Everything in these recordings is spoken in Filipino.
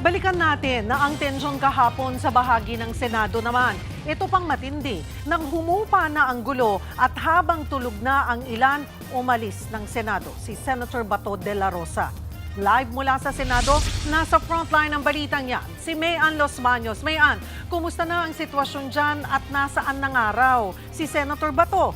Balikan natin na ang tensyon kahapon sa bahagi ng Senado naman. Ito pang matindi nang humupa na ang gulo at habang tulog na ang ilan, umalis ng Senado si Senator Bato de la Rosa. Live mula sa Senado, nasa frontline ng balitang yan, si Mayan Los Baños. Mayan, kumusta na ang sitwasyon dyan at nasaan ng araw si Senator Bato?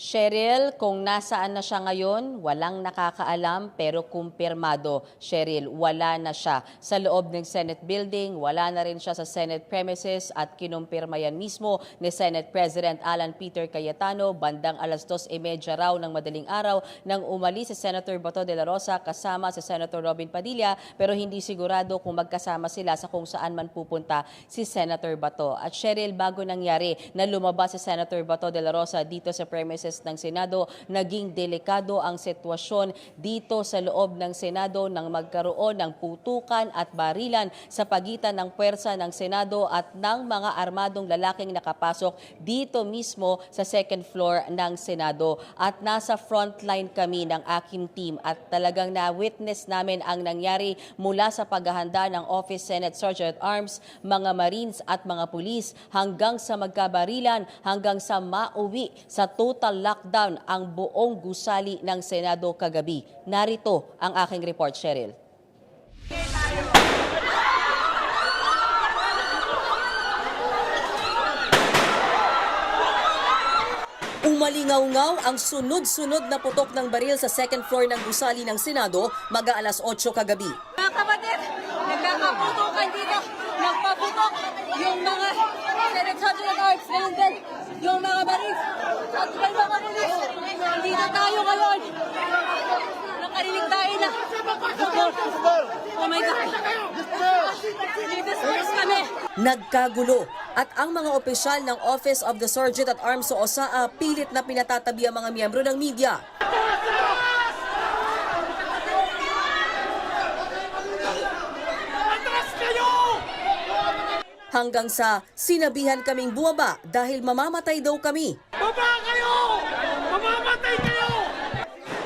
Cheryl, kung nasaan na siya ngayon, walang nakakaalam pero kumpirmado. Cheryl, wala na siya sa loob ng Senate building, wala na rin siya sa Senate premises at kinumpirma yan mismo ni Senate President Alan Peter Cayetano bandang alas 2:30 raw ng madaling araw nang umalis si Senator Bato de la Rosa kasama si Senator Robin Padilla pero hindi sigurado kung magkasama sila sa kung saan man pupunta si Senator Bato. At Cheryl, bago nangyari na lumabas si Senator Bato de la Rosa dito sa premises ng Senado, naging delikado ang sitwasyon dito sa loob ng Senado nang magkaroon ng putukan at barilan sa pagitan ng puwersa ng Senado at ng mga armadong lalaking nakapasok dito mismo sa second floor ng Senado. At nasa frontline kami ng aking team at talagang na-witness namin ang nangyari mula sa paghahanda ng Office Senate Sergeant at Arms, mga Marines at mga pulis hanggang sa magkabarilan, hanggang sa mauwi sa total lockdown ang buong gusali ng Senado kagabi. Narito ang aking report, Cheryl. Umalingaw-ngaw ang sunod-sunod na putok ng baril sa second floor ng gusali ng Senado mag-aalas 8 kagabi. Mga kapatid, nagkakaputukan dito, nagpaputok yung mga Senate Sergeant at Arms, ganun din, yung mga Marines, at yung mga pulis. Hindi na tayo ngayon. Nakarinig tayo na. Oh my God. Disperse kami. Nagkagulo at ang mga opisyal ng Office of the Sergeant at Arms sa OSAA pilit na pinatatabi ang mga miyembro ng media. Hanggang sa sinabihan kaming bumaba dahil mamamatay daw kami. Baba kayo! Mamamatay kayo!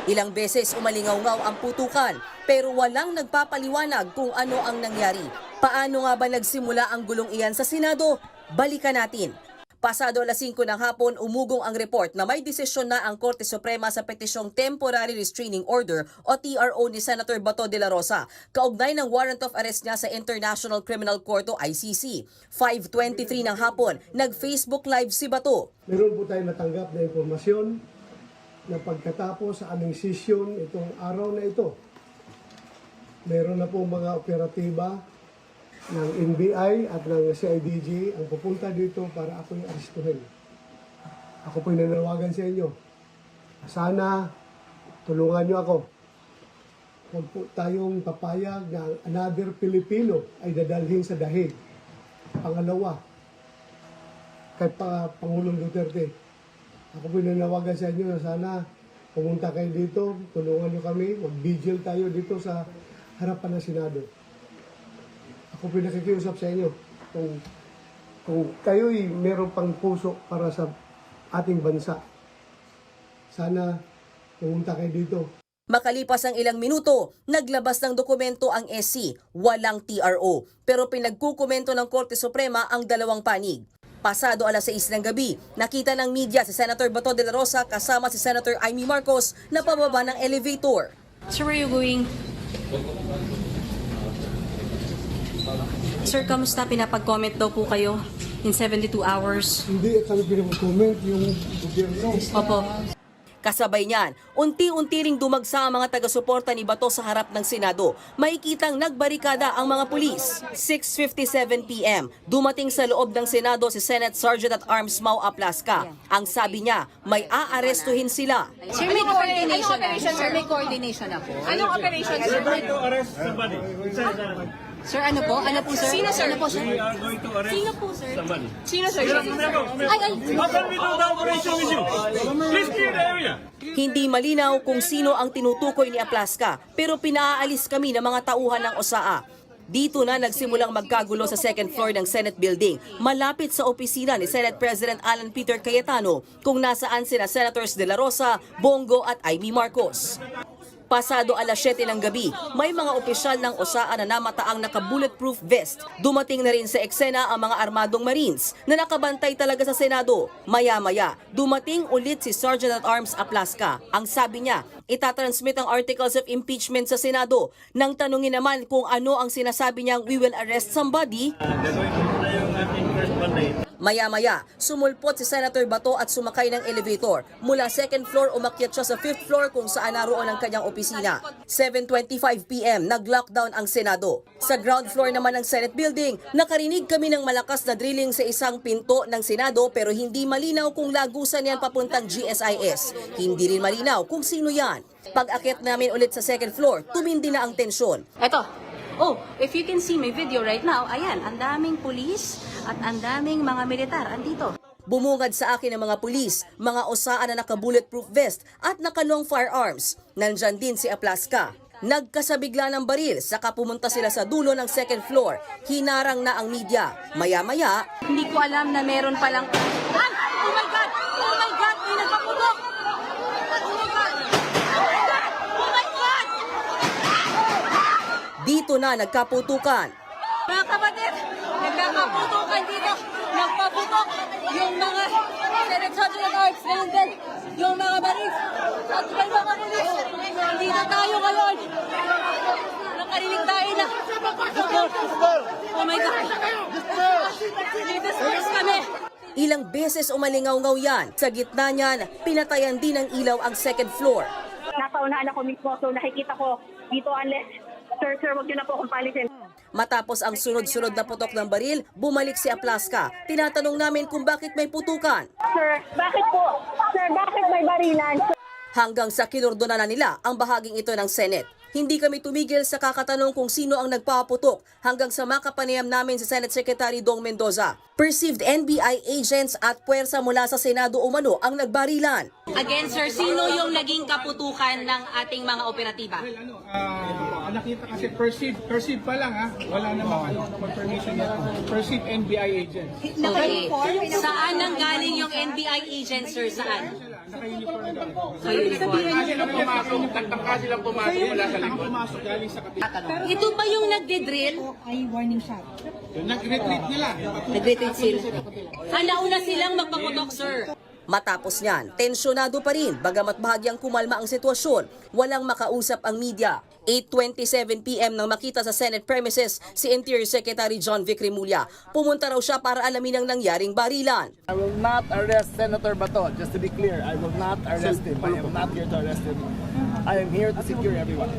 Ilang beses umalingaw-ngaw ang putukan pero walang nagpapaliwanag kung ano ang nangyari. Paano nga ba nagsimula ang gulong iyan sa Senado? Balikan natin. Pasado alas 5 ng hapon, umugong ang report na may desisyon na ang Korte Suprema sa petisyong Temporary Restraining Order o TRO ni Senator Bato de la Rosa, kaugnay ng warrant of arrest niya sa International Criminal Court o ICC. 5:23 ng hapon, nag-Facebook Live si Bato. Meron po tayong natanggap na impormasyon na pagkatapos sa aming session itong araw na ito, meron na po mga operatiba ng NBI at ng CIDG ang pupunta dito para ako yung aristuhin. Ako po yung nananawagan sa inyo. Sana tulungan nyo ako. Huwag po tayong papayag na another Pilipino ay dadalhin sa dahig. Pangalawa, kay Pangulong Duterte. Ako po yung nananawagan sa inyo na sana pumunta kayo dito, tulungan nyo kami, mag-vigil tayo dito sa harapan ng Senado. Ako po nakikiusap sa inyo kung kayo'y meron pang puso para sa ating bansa. Sana pumunta kayo dito. Makalipas ang ilang minuto, naglabas ng dokumento ang SC, walang TRO. Pero pinagkukomento ng Korte Suprema ang dalawang panig. Pasado alas 6 ng gabi, nakita ng media si Senator Bato de la Rosa kasama si Senator Amy Marcos na pababa ng elevator. Sir, where are you going? Sir, kamusta? Pinapag-comment daw po kayo in 72 hours. Hindi kami pinag-comment yung gobyerno. Opo. Kasabay niyan, unti-unti ring dumagsa ang mga taga-suporta ni Bato sa harap ng Senado. Makikitang nagbarikada ang mga pulis. 6:57 p.m., dumating sa loob ng Senado si Senate Sergeant at Arms Mau Aplasca. Ang sabi niya, may aarestuhin sila. Sir, may coordination na. Sir, may coordination na po. Anong operation, sir? We're going to arrest somebody. Sir, ano po? Ano po, sir? Sino, sir? Ano po, sir? We are going to arrest Sino po, sir? somebody. Sino, sir? Ay! How can we do the operation with you? Please clear the area. Hindi malinaw kung sino ang tinutukoy ni Aplasca, pero pinaalis kami ng mga tauhan ng OSAA. Dito na nagsimulang magkagulo sa second floor ng Senate building, malapit sa opisina ni Senate President Alan Peter Cayetano, kung nasaan sina Senators De La Rosa, Bongo at Amy Marcos. Pasado alas 7 ng gabi, may mga opisyal ng OSAA na namataang naka-bulletproof vest. Dumating na rin sa eksena ang mga armadong Marines na nakabantay talaga sa Senado. Maya-maya, dumating ulit si Sergeant at Arms Aplasca. Ang sabi niya, itatransmit ang articles of impeachment sa Senado. Nang tanungin naman kung ano ang sinasabi niyang we will arrest somebody, maya-maya, sumulpot si Senator Bato at sumakay ng elevator. Mula second floor, umakyat siya sa fifth floor kung saan naroon ang kanyang opisina. 7:25 p.m., nag-lockdown ang Senado. Sa ground floor naman ng Senate building, nakarinig kami ng malakas na drilling sa isang pinto ng Senado pero hindi malinaw kung lagusan yan papuntang GSIS. Hindi rin malinaw kung sino yan. Pag-akyat namin ulit sa second floor, tumindi na ang tensyon. Eto. Oh, if you can see my video right now, ayan, ang daming pulis at ang daming mga militar andito. Bumungad sa akin ang mga pulis, mga OSAA na naka-bulletproof vest at naka-long firearms. Nandyan din si Aplasca. Nagkasabigla ng baril, saka pumunta sila sa dulo ng second floor. Hinarang na ang media. Maya-maya, Hindi ko alam na meron palang... Ah! Oh my God! Oh my God! May nagpaputok! Oh my God! Oh my God! dito na nagkaputukan. Mga kapatid, nagkakaputukan dito. Nagpaputok yung mga Senate Sergeant Arms, ganun din yung mga Marines at may mga pulis. Hindi na tayo ngayon. Nakarinig tayo na. Oh my God. Disperse kami. Ilang beses umalingaw-ngaw yan. Sa gitna niyan, pinatayan din ng ilaw ang second floor. Nasa unahan ako mismo, so nakikita ko dito unless, sir, wag niyo na po akong palisin. Matapos ang sunod-sunod na putok ng baril, bumalik si Aplasca. Tinatanong namin kung bakit may putukan. Sir, bakit po? Sir, bakit may barilan? Hanggang sa kinordona na nila ang bahaging ito ng Senate. Hindi kami tumigil sa kakatanong kung sino ang nagpaputok hanggang sa makapanayam namin si Senate Secretary Dong Mendoza. Perceived NBI agents at puwersa mula sa Senado umano ang nagbarilan. Again, sir, sino yung naging kaputukan ng ating mga operatiba? Nakita kasi perceived pa lang ha. Wala namang confirmation yet. Perceived NBI agents. Okay. Saan nang galing yung NBI agent, sir? Saan? Naka-uniform na daw. Sa uniform. Nagtangka silang pumasok mula sa likod. Pumasok galing sa kapitbahay. Ito ba yung nagde-drill? Nag-retreat nila. Nagde-drill sila. Nauna silang magpaputok, sir. Matapos niyan, tensyonado pa rin bagamat bahagyang kumalma ang sitwasyon. Walang makausap ang media. 8:27 p.m. nang makita sa Senate premises si Interior Secretary John Vic Remulla. Pumunta raw siya para alamin ang nangyaring barilan. I will not arrest Senator Bato. Just to be clear, I will not arrest him. I am not here to arrest him. I am here to secure everyone.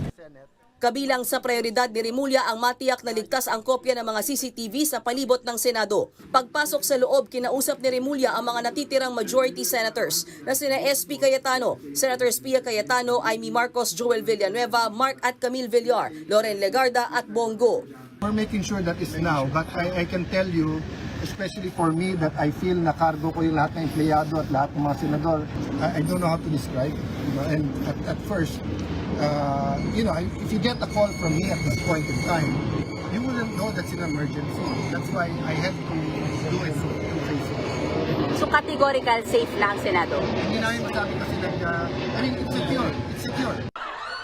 Kabilang sa prioridad ni Remulla ang matiyak na ligtas ang kopya ng mga CCTV sa palibot ng Senado. Pagpasok sa loob, kinausap ni Remulla ang mga natitirang majority senators na sina SP Cayetano, Senators Pia Cayetano, Amy Marcos, Joel Villanueva, Mark at Camille Villar, Loren Legarda at Bongo. We're making sure that is now, but I can tell you, especially for me, that I feel na cargo ko yung lahat ng empleyado at lahat ng mga senador. I don't know how to describe, and at first, if you get a call from me at this point in time, you wouldn't know that's an emergency. That's why I had to do it two phases. So categorical safe lang, Senado? Hindi namin masabi kasi it's secure. It's secure.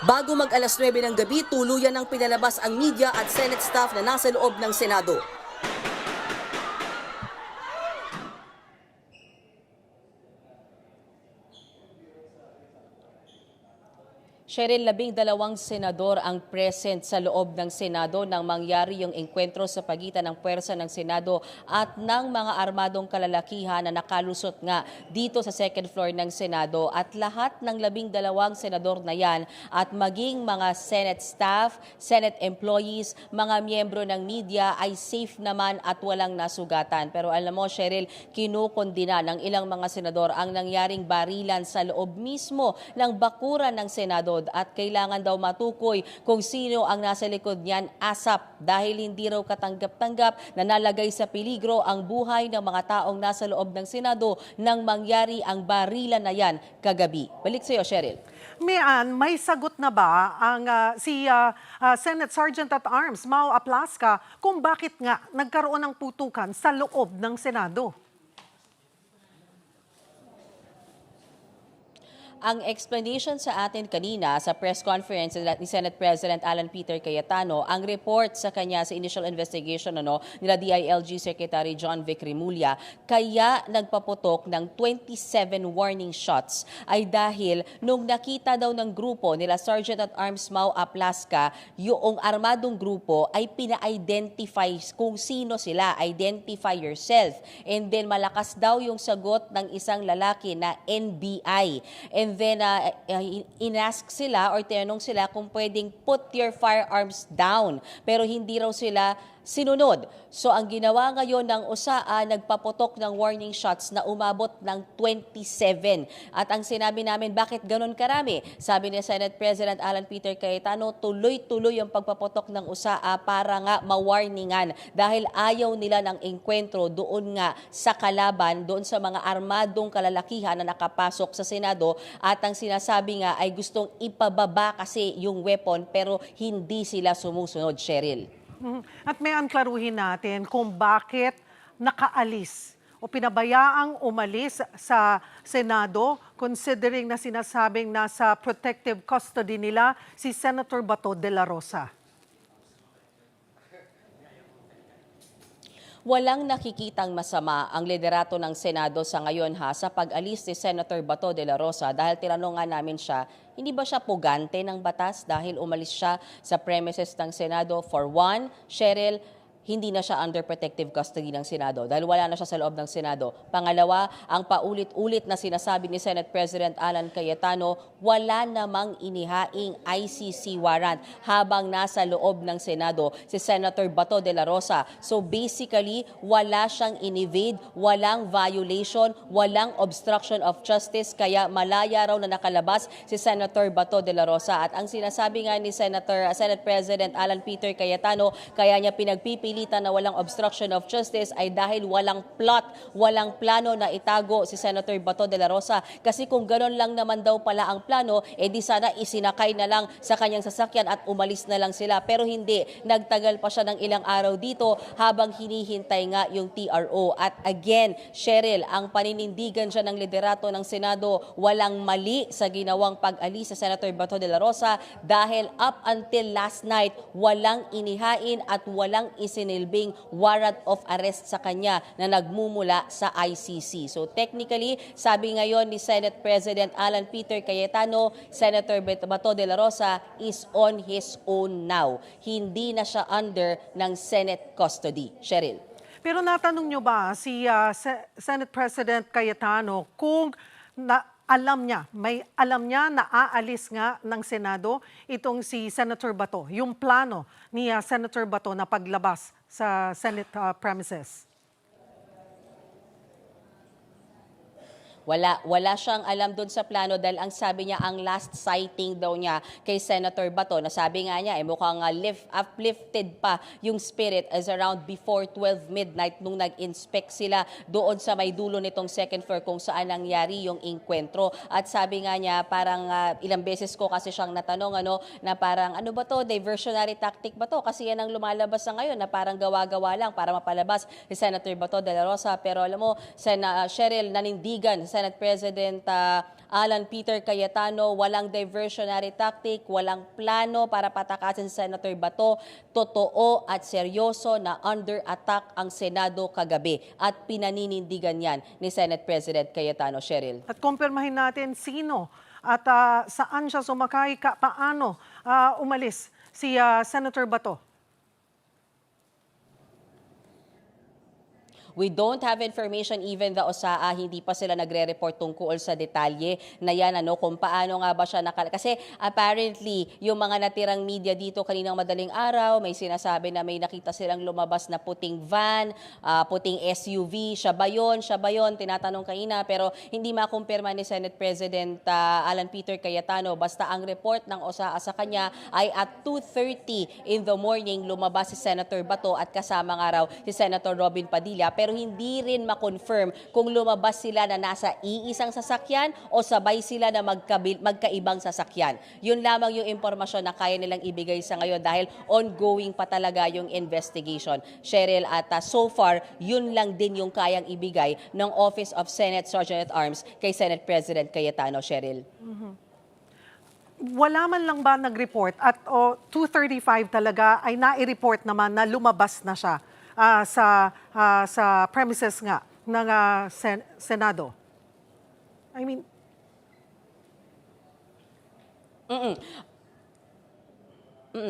Bago mag alas 9 ng gabi, tuluyan ng pinalabas ang media at Senate staff na nasa loob ng Senado. Cheryl, 12 senador ang present sa loob ng Senado nang mangyari yung engkwentro sa pagitan ng puwersa ng Senado at ng mga armadong kalalakihan na nakalusot nga dito sa second floor ng Senado. At lahat ng 12 senador na yan at maging mga Senate staff, Senate employees, mga miyembro ng media ay safe naman at walang nasugatan. Pero alam mo, Cheryl, kinukondina ng ilang mga senador ang nangyaring barilan sa loob mismo ng bakuran ng Senado at kailangan daw matukoy kung sino ang nasa likod niyan ASAP dahil hindi raw katanggap-tanggap na nalagay sa peligro ang buhay ng mga taong nasa loob ng Senado nang mangyari ang barilan na yan kagabi. Balik sa iyo, Cheryl. Mian, may sagot na ba ang Senate Sergeant at Arms, Mau Aplasca, kung bakit nga nagkaroon ng putukan sa loob ng Senado? Ang explanation sa atin kanina sa press conference ni Senate President Alan Peter Cayetano, ang report sa kanya sa initial investigation nila DILG Secretary John Vic Remulla, kaya nagpaputok ng 27 warning shots ay dahil nung nakita daw ng grupo nila Sergeant at Arms Mau Aplasca, yung armadong grupo ay pina-identify kung sino sila, identify yourself. And then malakas daw yung sagot ng isang lalaki na NBI. And then inask sila or tinanong sila kung pwedeng put your firearms down. Pero hindi raw sila sinunod. So ang ginawa ngayon ng USAA, nagpaputok ng warning shots na umabot ng 27. At ang sinabi namin, bakit ganun karami? Sabi ni Senate President Alan Peter Cayetano, tuloy-tuloy ang pagpaputok ng USAA para nga mawarningan dahil ayaw nila ng engkwentro doon nga sa kalaban, doon sa mga armadong kalalakihan na nakapasok sa Senado. At ang sinasabi nga ay gustong ipababa kasi yung weapon pero hindi sila sumusunod, Cheryl. At may anklaruhin natin kung bakit nakaalis o pinabayaang umalis sa Senado considering na sinasabing nasa protective custody nila si Senator Bato de la Rosa. Walang nakikitang masama ang liderato ng Senado sa ngayon sa pag-alis ni Senator Bato de la Rosa dahil tinanungan namin siya, hindi ba siya pugante ng batas dahil umalis siya sa premises ng Senado? For one, Cheryl, hindi na siya under protective custody ng Senado dahil wala na siya sa loob ng Senado. Pangalawa, ang paulit-ulit na sinasabi ni Senate President Alan Cayetano, wala namang inihaing ICC warrant habang nasa loob ng Senado si Senator Bato de la Rosa. So basically, wala siyang inevade, walang violation, walang obstruction of justice, kaya malaya raw na nakalabas si Senator Bato de la Rosa. At ang sinasabi nga ni Senate President Alan Peter Cayetano, kaya niya pinagpipilitan na walang obstruction of justice ay dahil walang plot, walang plano na itago si Senator Bato de la Rosa. Kasi kung gano'n lang naman daw pala ang plano, di sana isinakay na lang sa kanyang sasakyan at umalis na lang sila. Pero hindi, nagtagal pa siya ng ilang araw dito habang hinihintay nga yung TRO. At again, Cheryl, ang paninindigan siya ng liderato ng Senado, walang mali sa ginawang pag-alis sa Senator Bato de la Rosa dahil up until last night, walang inihain at walang isinilbing warrant of arrest sa kanya na nagmumula sa ICC. So technically, sabi ngayon ni Senate President Alan Peter Cayetano, Senator Bato de la Rosa is on his own now. Hindi na siya under ng Senate custody. Cheryl. Pero natanong nyo ba si Senate President Cayetano kung may alam niya na aalis nga ng Senado itong si Senator Bato, yung plano ni Senator Bato na paglabas sa Senate premises? Wala siyang alam doon sa plano dahil ang sabi niya, ang last sighting daw niya kay Senator Bato, na sabi nga niya, mukhang uplifted pa yung spirit as around before 12 midnight nung nag-inspect sila doon sa may dulo nitong second floor kung saan nangyari yung inkwentro. At sabi nga niya, parang ilang beses ko kasi siyang natanong na parang ano ba to, diversionary tactic ba to? Kasi yan ang lumalabas na ngayon na parang gawa-gawa lang para mapalabas si Senator Bato de la Rosa. Pero alam mo, Cheryl, nanindigan Senate President Alan Peter Cayetano, walang diversionary tactic, walang plano para patakasin si Senator Bato. Totoo at seryoso na under attack ang Senado kagabi at pinaninindigan yan ni Senate President Cayetano. Cheryl. At kumpirmahin natin sino at saan siya sumakay, paano umalis si Senator Bato. We don't have information, even the OSAA, hindi pa sila nagre-report tungkol sa detalye na yan, kung paano nga ba siya Kasi apparently, yung mga natirang media dito kaninang madaling araw, may sinasabi na may nakita silang lumabas na puting van, puting SUV, siya ba yun, tinatanong kanina, pero hindi makumpirma ni Senate President Alan Peter Cayetano. Basta ang report ng OSAA sa kanya ay at 2:30 in the morning lumabas si Senator Bato at kasama nga raw si Senator Robin Padilla. pero hindi rin ma-confirm kung lumabas sila na nasa iisang sasakyan o sabay sila na magkaibang sasakyan. Yun lamang yung impormasyon na kaya nilang ibigay sa ngayon dahil ongoing pa talaga yung investigation. Cheryl, at so far, yun lang din yung kayang ibigay ng Office of Senate Sergeant at Arms kay Senate President Cayetano. Cheryl. Wala man lang ba nag-report at 2:35 talaga ay nai-report naman na lumabas na siya sa premises nga ng Senado? I mean,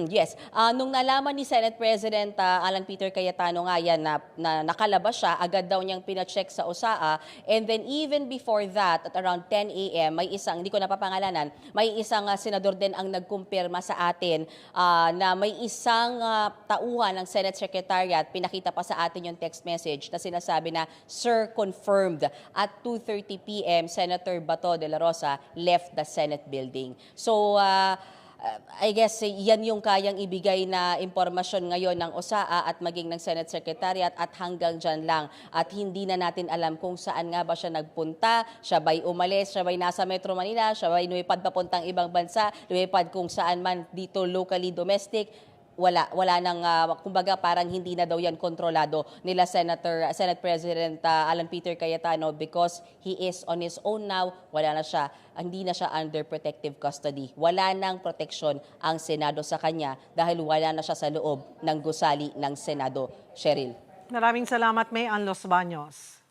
Yes. Nung nalaman ni Senate President Alan Peter Cayetano nga yan na nakalabas siya, agad daw niyang pina-check sa OSAA. And then even before that, at around 10 a.m., may isang, hindi ko napapangalanan, may isang senador din ang nagkumpirma sa atin na may isang tauhan ng Senate Secretariat, pinakita pa sa atin yung text message na sinasabi na, Sir, confirmed. At 2:30 p.m., Senator Bato de la Rosa left the Senate building. So, I guess yan yung kayang ibigay na impormasyon ngayon ng OSAA at maging ng Senate Secretariat at hanggang dyan lang. At hindi na natin alam kung saan nga ba siya nagpunta, siya ba'y umalis, siya ba'y nasa Metro Manila, siya ba'y lumipad papuntang ibang bansa, lumipad kung saan man dito locally domestic. Wala nang, kumbaga parang hindi na daw yan kontrolado nila Senate President Alan Peter Cayetano because he is on his own now. Hindi na siya under protective custody. Wala nang proteksyon ang Senado sa kanya dahil wala na siya sa loob ng gusali ng Senado. Cheryl. maraming salamat, May Ann Los Baños.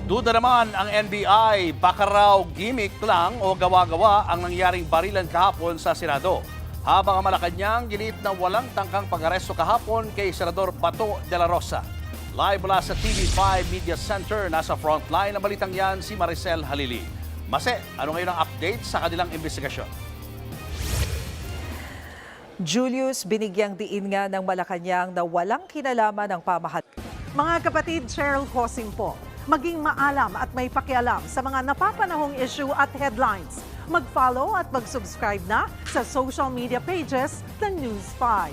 Duda naman ang NBI, baka raw gimmick lang o gawa-gawa ang nangyaring barilan kahapon sa Senado. Habang ang Malacanang ginit na walang tangkang pag-aresto kahapon kay Senador Bato de la Rosa. Live mula sa TV5 Media Center, nasa frontline ng balitang yan si Maricel Halili. Mase, ano ngayon ang update sa kanilang investigasyon? Julius, binigyang diin nga ng Malacanang na walang kinalaman ng pamahalaan. Mga kapatid, Cheryl Cosim po. Maging maalam at may pakialam sa mga napapanahong issue at headlines. Mag-follow at mag-subscribe na sa social media pages ng News 5.